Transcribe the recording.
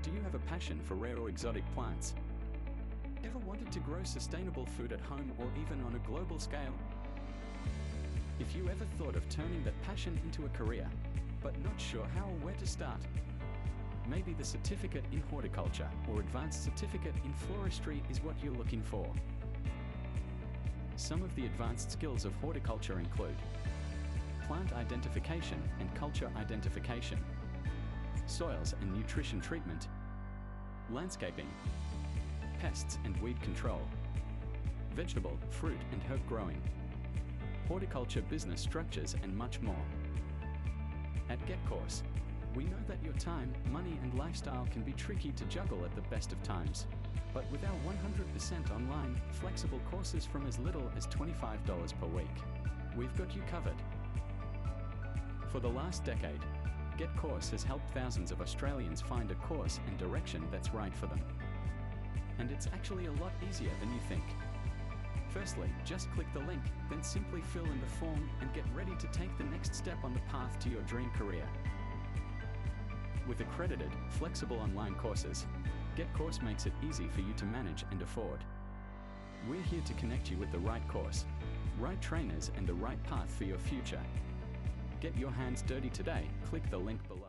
Do you have a passion for rare or exotic plants? Ever wanted to grow sustainable food at home or even on a global scale? If you ever thought of turning that passion into a career, but not sure how or where to start, maybe the certificate in horticulture or advanced certificate in floristry is what you're looking for. Some of the advanced skills of horticulture include plant identification and culture identification, soils and nutrition treatment, landscaping, pests and weed control, vegetable, fruit and herb growing, horticulture business structures and much more. At Getcourse, we know that your time, money and lifestyle can be tricky to juggle at the best of times. But with our 100% online, flexible courses from as little as $25 per week, we've got you covered. For the last decade, Getcourse has helped thousands of Australians find a course and direction that's right for them. And it's actually a lot easier than you think. Firstly, just click the link, then simply fill in the form and get ready to take the next step on the path to your dream career. With accredited, flexible online courses, Getcourse makes it easy for you to manage and afford. We're here to connect you with the right course, right trainers and the right path for your future. Get your hands dirty today, click the link below.